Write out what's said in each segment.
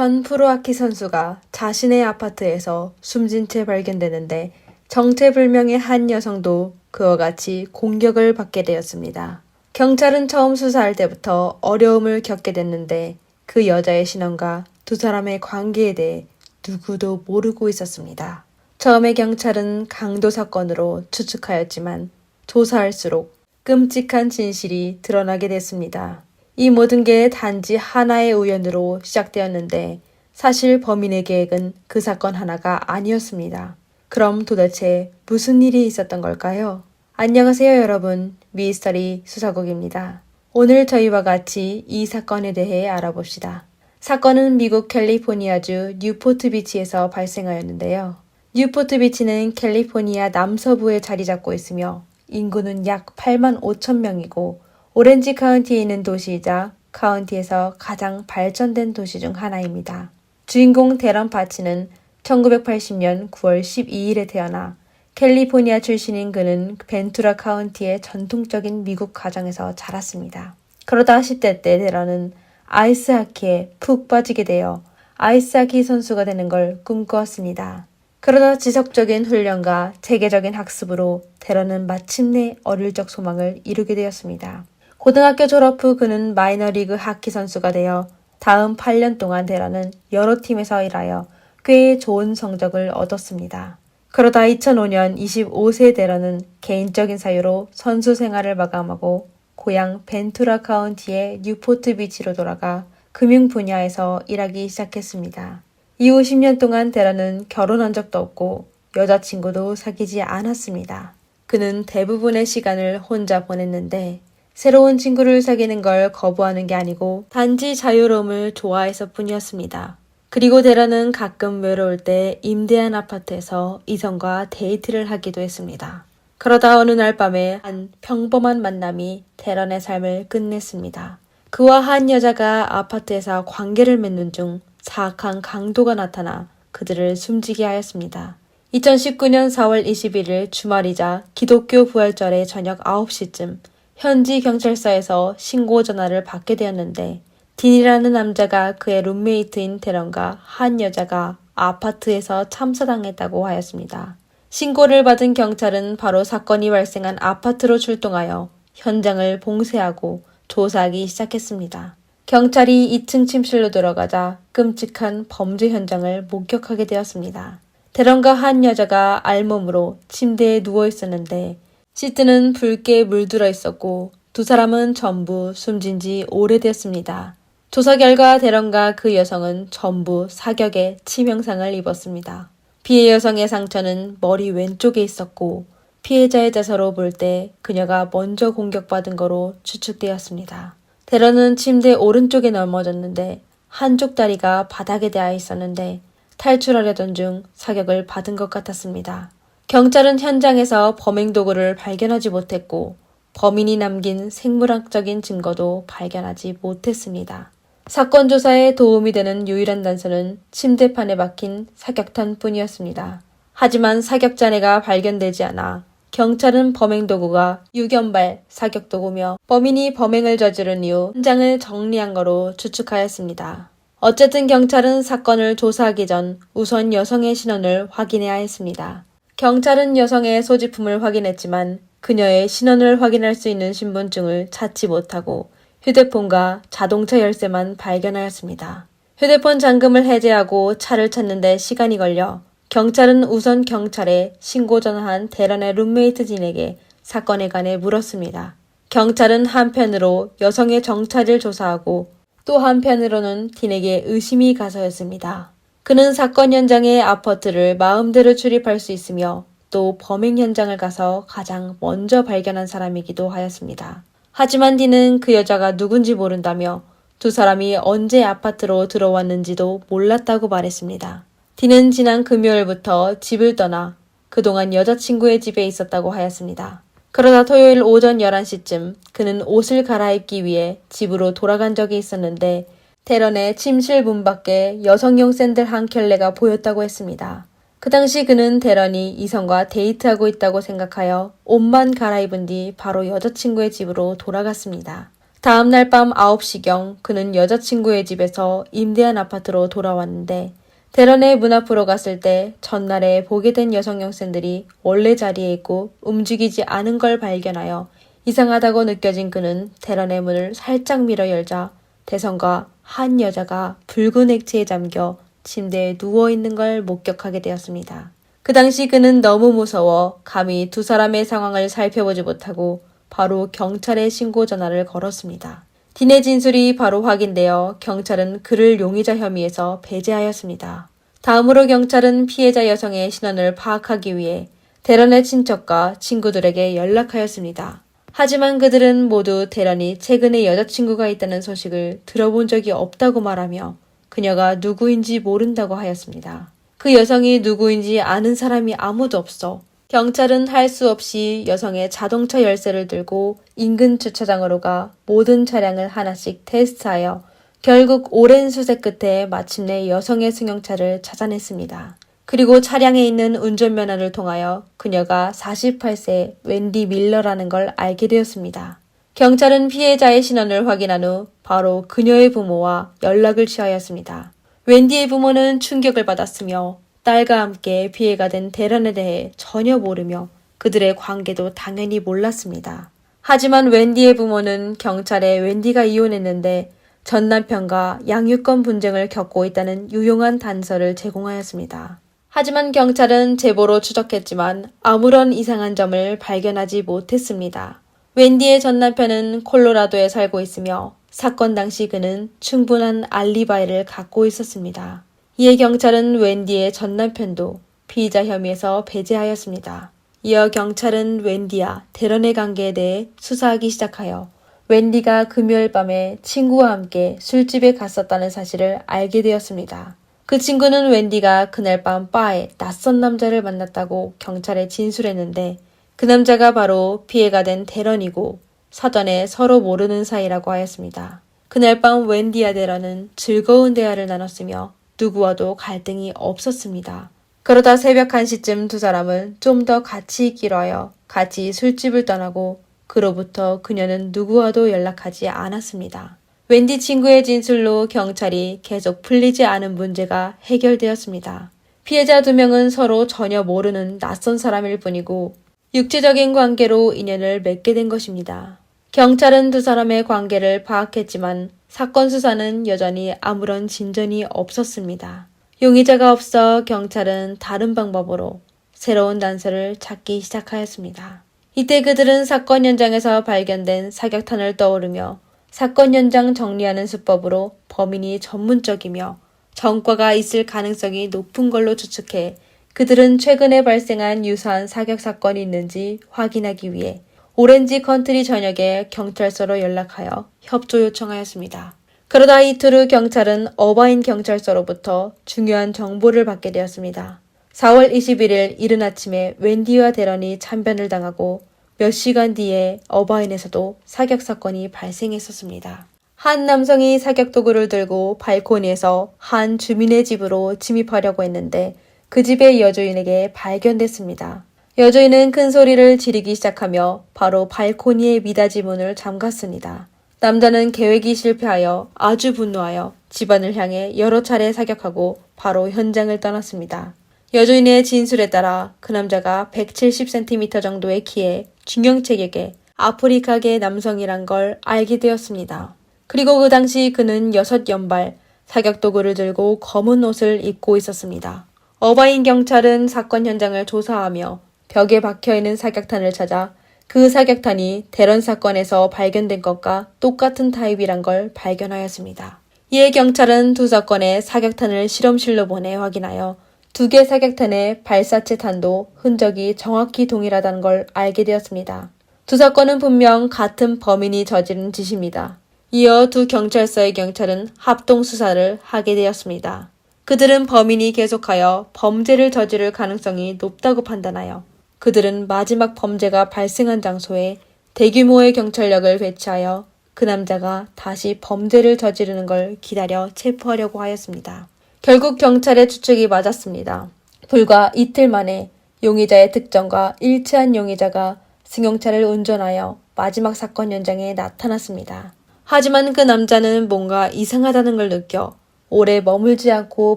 전 프로하키 선수가 자신의 아파트에서 숨진 채 발견되는데 정체불명의 한 여성도 그와 같이 공격을 받게 되었습니다. 경찰은 처음 수사할 때부터 어려움을 겪게 됐는데 그 여자의 신원과 두 사람의 관계에 대해 누구도 모르고 있었습니다. 처음에 경찰은 강도 사건으로 추측하였지만 조사할수록 끔찍한 진실이 드러나게 됐습니다. 이 모든 게 단지 하나의 우연으로 시작되었는데 사실 범인의 계획은 그 사건 하나가 아니었습니다. 그럼 도대체 무슨 일이 있었던 걸까요? 안녕하세요 여러분, 미스터리 수사국입니다. 오늘 저희와 같이 이 사건에 대해 알아봅시다. 사건은 미국 캘리포니아주 뉴포트 비치에서 발생하였는데요. 뉴포트 비치는 캘리포니아 남서부에 자리 잡고 있으며 인구는 약 8만 5천 명이고 오렌지 카운티에 있는 도시이자 카운티에서 가장 발전된 도시 중 하나입니다. 주인공 데런 파치는 1980년 9월 12일에 태어나 캘리포니아 출신인 그는 벤투라 카운티의 전통적인 미국 가정에서 자랐습니다. 그러다 10대 때 데런은 아이스하키에 푹 빠지게 되어 아이스하키 선수가 되는 걸 꿈꾸었습니다. 그러다 지속적인 훈련과 체계적인 학습으로 데런은 마침내 어릴 적 소망을 이루게 되었습니다. 고등학교 졸업 후 그는 마이너리그 하키 선수가 되어 다음 8년 동안 데런은 여러 팀에서 일하여 꽤 좋은 성적을 얻었습니다. 그러다 2005년 25세 데런은 개인적인 사유로 선수 생활을 마감하고 고향 벤투라 카운티의 뉴포트 비치로 돌아가 금융 분야에서 일하기 시작했습니다. 이후 10년 동안 데런은 결혼한 적도 없고 여자친구도 사귀지 않았습니다. 그는 대부분의 시간을 혼자 보냈는데 새로운 친구를 사귀는 걸 거부하는 게 아니고 단지 자유로움을 좋아해서 뿐이었습니다. 그리고 데런은 가끔 외로울 때 임대한 아파트에서 이성과 데이트를 하기도 했습니다. 그러다 어느 날 밤에 한 평범한 만남이 데런의 삶을 끝냈습니다. 그와 한 여자가 아파트에서 관계를 맺는 중 사악한 강도가 나타나 그들을 숨지게 하였습니다. 2019년 4월 21일 주말이자 기독교 부활절의 저녁 9시쯤 현지 경찰서에서 신고 전화를 받게 되었는데 딘이라는 남자가 그의 룸메이트인 데런과 한 여자가 아파트에서 참사당했다고 하였습니다. 신고를 받은 경찰은 바로 사건이 발생한 아파트로 출동하여 현장을 봉쇄하고 조사하기 시작했습니다. 경찰이 2층 침실로 들어가자 끔찍한 범죄 현장을 목격하게 되었습니다. 데런과 한 여자가 알몸으로 침대에 누워 있었는데 시트는 붉게 물들어 있었고 두 사람은 전부 숨진 지 오래되었습니다. 조사 결과 데런과 그 여성은 전부 사격에 치명상을 입었습니다. 피해 여성의 상처는 머리 왼쪽에 있었고 피해자의 자서로 볼 때 그녀가 먼저 공격받은 거로 추측되었습니다. 데런은 침대 오른쪽에 넘어졌는데 한쪽 다리가 바닥에 닿아 있었는데 탈출하려던 중 사격을 받은 것 같았습니다. 경찰은 현장에서 범행 도구를 발견하지 못했고 범인이 남긴 생물학적인 증거도 발견하지 못했습니다. 사건 조사에 도움이 되는 유일한 단서는 침대판에 박힌 사격탄 뿐이었습니다. 하지만 사격자네가 발견되지 않아 경찰은 범행 도구가 유견발 사격 도구며 범인이 범행을 저지른 이후 현장을 정리한 거로 추측하였습니다. 어쨌든 경찰은 사건을 조사하기 전 우선 여성의 신원을 확인해야 했습니다. 경찰은 여성의 소지품을 확인했지만 그녀의 신원을 확인할 수 있는 신분증을 찾지 못하고 휴대폰과 자동차 열쇠만 발견하였습니다. 휴대폰 잠금을 해제하고 차를 찾는 데 시간이 걸려 경찰은 우선 경찰에 신고 전화한 데런의 룸메이트 딘에게 사건에 관해 물었습니다. 경찰은 한편으로 여성의 정체를 조사하고 또 한편으로는 딘에게 의심이 가서였습니다. 그는 사건 현장의 아파트를 마음대로 출입할 수 있으며 또 범행 현장을 가서 가장 먼저 발견한 사람이기도 하였습니다. 하지만 딘은 그 여자가 누군지 모른다며 두 사람이 언제 아파트로 들어왔는지도 몰랐다고 말했습니다. 딘은 지난 금요일부터 집을 떠나 그동안 여자친구의 집에 있었다고 하였습니다. 그러다 토요일 오전 11시쯤 그는 옷을 갈아입기 위해 집으로 돌아간 적이 있었는데 데런의 침실 문 밖에 여성용 샌들 한 켤레가 보였다고 했습니다. 그 당시 그는 데런이 이성과 데이트하고 있다고 생각하여 옷만 갈아입은 뒤 바로 여자친구의 집으로 돌아갔습니다. 다음날 밤 9시경 그는 여자친구의 집에서 임대한 아파트로 돌아왔는데 대런의 문 앞으로 갔을 때 전날에 보게 된 여성 형사들이 원래 자리에 있고 움직이지 않은 걸 발견하여 이상하다고 느껴진 그는 대런의 문을 살짝 밀어 열자 대성과 한 여자가 붉은 액체에 잠겨 침대에 누워있는 걸 목격하게 되었습니다. 그 당시 그는 너무 무서워 감히 두 사람의 상황을 살펴보지 못하고 바로 경찰에 신고 전화를 걸었습니다. 딘의 진술이 바로 확인되어 경찰은 그를 용의자 혐의에서 배제하였습니다. 다음으로 경찰은 피해자 여성의 신원을 파악하기 위해 대런의 친척과 친구들에게 연락하였습니다. 하지만 그들은 모두 대런이 최근에 여자친구가 있다는 소식을 들어본 적이 없다고 말하며 그녀가 누구인지 모른다고 하였습니다. 그 여성이 누구인지 아는 사람이 아무도 없어 경찰은 할 수 없이 여성의 자동차 열쇠를 들고 인근 주차장으로 가 모든 차량을 하나씩 테스트하여 결국 오랜 수색 끝에 마침내 여성의 승용차를 찾아냈습니다. 그리고 차량에 있는 운전면허를 통하여 그녀가 48세 웬디 밀러라는 걸 알게 되었습니다. 경찰은 피해자의 신원을 확인한 후 바로 그녀의 부모와 연락을 취하였습니다. 웬디의 부모는 충격을 받았으며 딸과 함께 피해가 된 대런에 대해 전혀 모르며 그들의 관계도 당연히 몰랐습니다. 하지만 웬디의 부모는 경찰에 웬디가 이혼했는데 전 남편과 양육권 분쟁을 겪고 있다는 유용한 단서를 제공하였습니다. 하지만 경찰은 제보로 추적했지만 아무런 이상한 점을 발견하지 못했습니다. 웬디의 전 남편은 콜로라도에 살고 있으며 사건 당시 그는 충분한 알리바이를 갖고 있었습니다. 이에 경찰은 웬디의 전 남편도 피의자 혐의에서 배제하였습니다. 이어 경찰은 웬디와 대런의 관계에 대해 수사하기 시작하여 웬디가 금요일 밤에 친구와 함께 술집에 갔었다는 사실을 알게 되었습니다. 그 친구는 웬디가 그날 밤 바에 낯선 남자를 만났다고 경찰에 진술했는데 그 남자가 바로 피해가 된 대런이고 사전에 서로 모르는 사이라고 하였습니다. 그날 밤 웬디와 대런은 즐거운 대화를 나눴으며 누구와도 갈등이 없었습니다. 그러다 새벽 1시쯤 두 사람은 좀 더 같이 있기로 하여 같이 술집을 떠나고 그로부터 그녀는 누구와도 연락하지 않았습니다. 웬디 친구의 진술로 경찰이 계속 풀리지 않은 문제가 해결되었습니다. 피해자 2명은 서로 전혀 모르는 낯선 사람일 뿐이고 육체적인 관계로 인연을 맺게 된 것입니다. 경찰은 두 사람의 관계를 파악했지만 사건 수사는 여전히 아무런 진전이 없었습니다. 용의자가 없어 경찰은 다른 방법으로 새로운 단서를 찾기 시작하였습니다. 이때 그들은 사건 현장에서 발견된 사격탄을 떠오르며 사건 현장 정리하는 수법으로 범인이 전문적이며 전과가 있을 가능성이 높은 걸로 추측해 그들은 최근에 발생한 유사한 사격 사건이 있는지 확인하기 위해 오렌지 컨트리 전역의 경찰서로 연락하여 협조 요청하였습니다. 그러다 이틀 후 경찰은 어바인 경찰서로부터 중요한 정보를 받게 되었습니다. 4월 21일 이른 아침에 웬디와 대런이 참변을 당하고 몇 시간 뒤에 어바인에서도 사격 사건이 발생했었습니다. 한 남성이 사격 도구를 들고 발코니에서 한 주민의 집으로 침입하려고 했는데 그 집의 여주인에게 발견됐습니다. 여주인은 큰 소리를 지르기 시작하며 바로 발코니의 미닫이 문을 잠갔습니다. 남자는 계획이 실패하여 아주 분노하여 집안을 향해 여러 차례 사격하고 바로 현장을 떠났습니다. 여주인의 진술에 따라 그 남자가 170cm 정도의 키에 중형 체격의 아프리카계 남성이란 걸 알게 되었습니다. 그리고 그 당시 그는 6연발 사격도구를 들고 검은 옷을 입고 있었습니다. 어바인 경찰은 사건 현장을 조사하며 벽에 박혀있는 사격탄을 찾아 그 사격탄이 대런 사건에서 발견된 것과 똑같은 타입이란 걸 발견하였습니다. 이에 경찰은 두 사건의 사격탄을 실험실로 보내 확인하여 2개 사격탄의 발사체 탄도 흔적이 정확히 동일하다는 걸 알게 되었습니다. 두 사건은 분명 같은 범인이 저지른 짓입니다. 이어 두 경찰서의 경찰은 합동 수사를 하게 되었습니다. 그들은 범인이 계속하여 범죄를 저지를 가능성이 높다고 판단하여 그들은 마지막 범죄가 발생한 장소에 대규모의 경찰력을 배치하여 그 남자가 다시 범죄를 저지르는 걸 기다려 체포하려고 하였습니다. 결국 경찰의 추측이 맞았습니다. 불과 이틀 만에 용의자의 특정과 일치한 용의자가 승용차를 운전하여 마지막 사건 현장에 나타났습니다. 하지만 그 남자는 뭔가 이상하다는 걸 느껴 오래 머물지 않고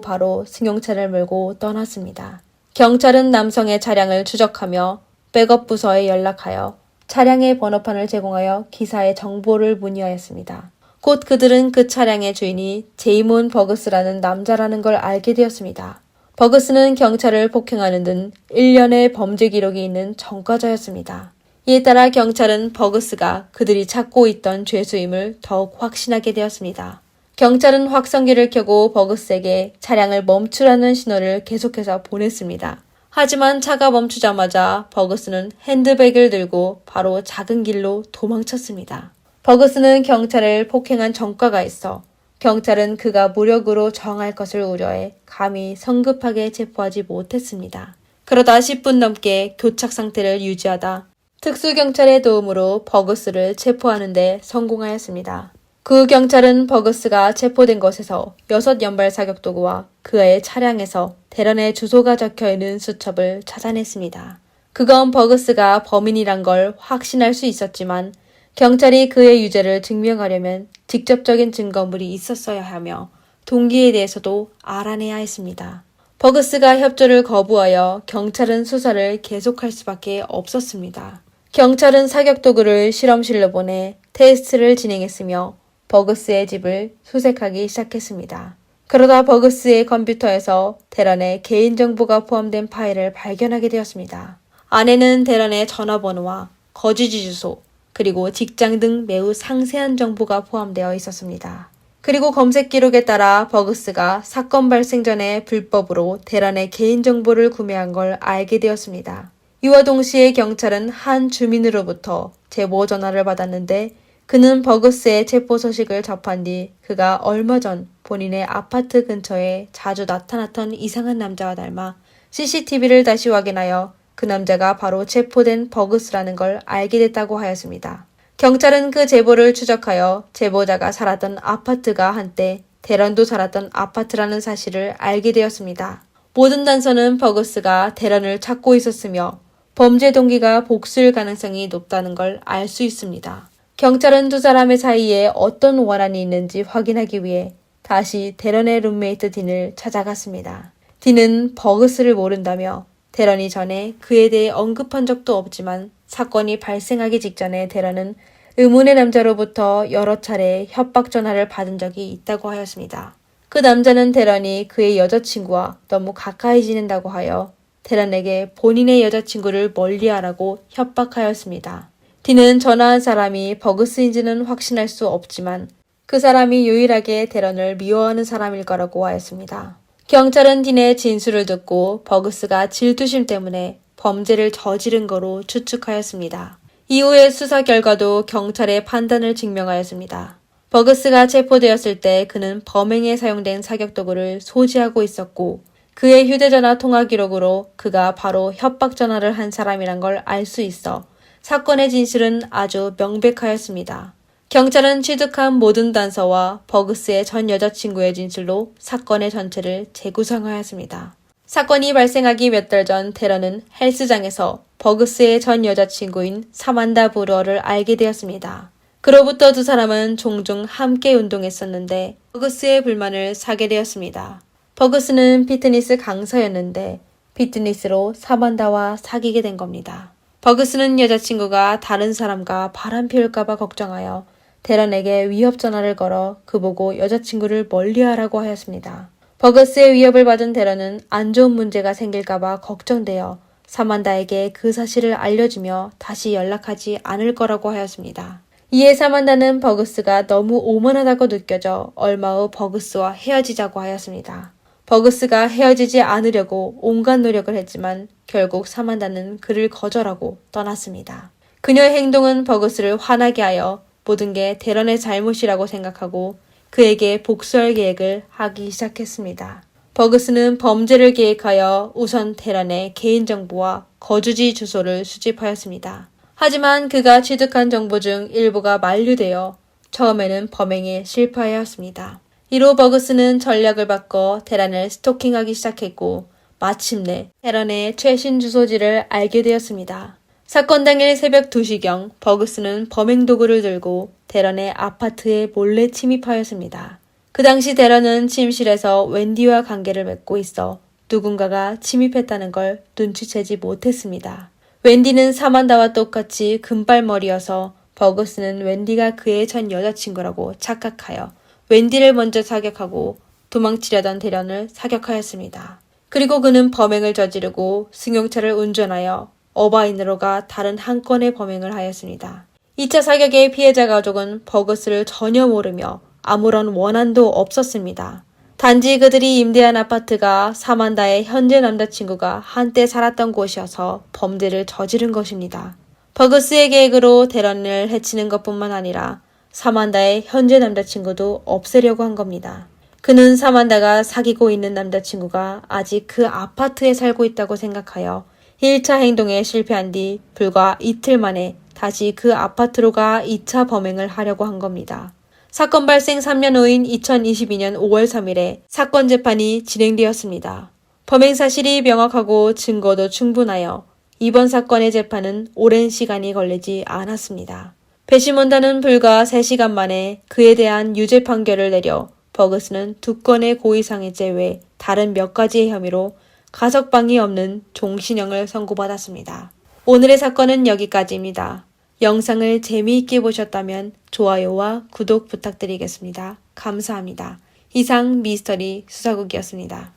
바로 승용차를 몰고 떠났습니다. 경찰은 남성의 차량을 추적하며 백업 부서에 연락하여 차량의 번호판을 제공하여 기사의 정보를 문의하였습니다. 곧 그들은 그 차량의 주인이 제이몬 버그스라는 남자라는 걸 알게 되었습니다. 버그스는 경찰을 폭행하는 등 1년의 범죄 기록이 있는 전과자였습니다. 이에 따라 경찰은 버그스가 그들이 찾고 있던 죄수임을 더욱 확신하게 되었습니다. 경찰은 확성기를 켜고 버그스에게 차량을 멈추라는 신호를 계속해서 보냈습니다. 하지만 차가 멈추자마자 버그스는 핸드백을 들고 바로 작은 길로 도망쳤습니다. 버그스는 경찰을 폭행한 전과가 있어 경찰은 그가 무력으로 저항할 것을 우려해 감히 성급하게 체포하지 못했습니다. 그러다 10분 넘게 교착 상태를 유지하다 특수경찰의 도움으로 버그스를 체포하는 데 성공하였습니다. 그 경찰은 버그스가 체포된 곳에서 6연발 사격도구와 그의 차량에서 대련의 주소가 적혀있는 수첩을 찾아냈습니다. 그건 버그스가 범인이란 걸 확신할 수 있었지만 경찰이 그의 유죄를 증명하려면 직접적인 증거물이 있었어야 하며 동기에 대해서도 알아내야 했습니다. 버그스가 협조를 거부하여 경찰은 수사를 계속할 수밖에 없었습니다. 경찰은 사격도구를 실험실로 보내 테스트를 진행했으며 버그스의 집을 수색하기 시작했습니다. 그러다 버그스의 컴퓨터에서 대란의 개인정보가 포함된 파일을 발견하게 되었습니다. 안에는 대란의 전화번호와 거주지 주소, 그리고 직장 등 매우 상세한 정보가 포함되어 있었습니다. 그리고 검색 기록에 따라 버그스가 사건 발생 전에 불법으로 대란의 개인정보를 구매한 걸 알게 되었습니다. 이와 동시에 경찰은 한 주민으로부터 제보 전화를 받았는데 그는 버그스의 체포 소식을 접한 뒤 그가 얼마 전 본인의 아파트 근처에 자주 나타났던 이상한 남자와 닮아 CCTV를 다시 확인하여 그 남자가 바로 체포된 버그스라는 걸 알게 됐다고 하였습니다. 경찰은 그 제보를 추적하여 제보자가 살았던 아파트가 한때 대런도 살았던 아파트라는 사실을 알게 되었습니다. 모든 단서는 버그스가 대런을 찾고 있었으며 범죄 동기가 복수일 가능성이 높다는 걸 알 수 있습니다. 경찰은 두 사람의 사이에 어떤 원한이 있는지 확인하기 위해 다시 대런의 룸메이트 딘을 찾아갔습니다. 딘은 버그스를 모른다며 대런이 전에 그에 대해 언급한 적도 없지만 사건이 발생하기 직전에 대런은 의문의 남자로부터 여러 차례 협박 전화를 받은 적이 있다고 하였습니다. 그 남자는 대런이 그의 여자친구와 너무 가까이 지낸다고 하여 대런에게 본인의 여자친구를 멀리하라고 협박하였습니다. 딘은 전화한 사람이 버그스인지는 확신할 수 없지만 그 사람이 유일하게 대런을 미워하는 사람일 거라고 하였습니다. 경찰은 딘의 진술을 듣고 버그스가 질투심 때문에 범죄를 저지른 거로 추측하였습니다. 이후의 수사 결과도 경찰의 판단을 증명하였습니다. 버그스가 체포되었을 때 그는 범행에 사용된 사격도구를 소지하고 있었고 그의 휴대전화 통화 기록으로 그가 바로 협박 전화를 한 사람이란 걸 알 수 있어 사건의 진실은 아주 명백하였습니다. 경찰은 취득한 모든 단서와 버그스의 전 여자친구의 진술로 사건의 전체를 재구성하였습니다. 사건이 발생하기 몇 달 전 테러는 헬스장에서 버그스의 전 여자친구인 사만다 브루어를 알게 되었습니다. 그로부터 두 사람은 종종 함께 운동했었는데 버그스의 불만을 사게 되었습니다. 버그스는 피트니스 강사였는데 피트니스로 사만다와 사귀게 된 겁니다. 버그스는 여자친구가 다른 사람과 바람 피울까봐 걱정하여 대런에게 위협 전화를 걸어 그보고 여자친구를 멀리하라고 하였습니다. 버그스의 위협을 받은 대런은 안 좋은 문제가 생길까봐 걱정되어 사만다에게 그 사실을 알려주며 다시 연락하지 않을 거라고 하였습니다. 이에 사만다는 버그스가 너무 오만하다고 느껴져 얼마 후 버그스와 헤어지자고 하였습니다. 버그스가 헤어지지 않으려고 온갖 노력을 했지만 결국 사만다는 그를 거절하고 떠났습니다. 그녀의 행동은 버그스를 화나게 하여 모든 게 대런의 잘못이라고 생각하고 그에게 복수할 계획을 하기 시작했습니다. 버그스는 범죄를 계획하여 우선 대런의 개인정보와 거주지 주소를 수집하였습니다. 하지만 그가 취득한 정보 중 일부가 만류되어 처음에는 범행에 실패하였습니다. 이로 버그스는 전략을 바꿔 대란을 스토킹하기 시작했고 마침내 대란의 최신 주소지를 알게 되었습니다. 사건 당일 새벽 2시경 버그스는 범행 도구를 들고 데런의 아파트에 몰래 침입하였습니다. 그 당시 데런은 침실에서 웬디와 관계를 맺고 있어 누군가가 침입했다는 걸 눈치채지 못했습니다. 웬디는 사만다와 똑같이 금발머리여서 버그스는 웬디가 그의 전 여자친구라고 착각하여 웬디를 먼저 사격하고 도망치려던 데런을 사격하였습니다. 그리고 그는 범행을 저지르고 승용차를 운전하여 어바인으로가 다른 한 건의 범행을 하였습니다. 2차 사격의 피해자 가족은 버그스를 전혀 모르며 아무런 원한도 없었습니다. 단지 그들이 임대한 아파트가 사만다의 현재 남자친구가 한때 살았던 곳이어서 범죄를 저지른 것입니다. 버그스의 계획으로 데런을 해치는 것뿐만 아니라 사만다의 현재 남자친구도 없애려고 한 겁니다. 그는 사만다가 사귀고 있는 남자친구가 아직 그 아파트에 살고 있다고 생각하여 1차 행동에 실패한 뒤 불과 이틀 만에 다시 그 아파트로 가 2차 범행을 하려고 한 겁니다. 사건 발생 3년 후인 2022년 5월 3일에 사건 재판이 진행되었습니다. 범행 사실이 명확하고 증거도 충분하여 이번 사건의 재판은 오랜 시간이 걸리지 않았습니다. 배심원단은 불과 3시간 만에 그에 대한 유죄 판결을 내려 버그스는 2건의 고의상해죄 외 다른 몇 가지의 혐의로 가석방이 없는 종신형을 선고받았습니다. 오늘의 사건은 여기까지입니다. 영상을 재미있게 보셨다면 좋아요와 구독 부탁드리겠습니다. 감사합니다. 이상 미스터리 수사국이었습니다.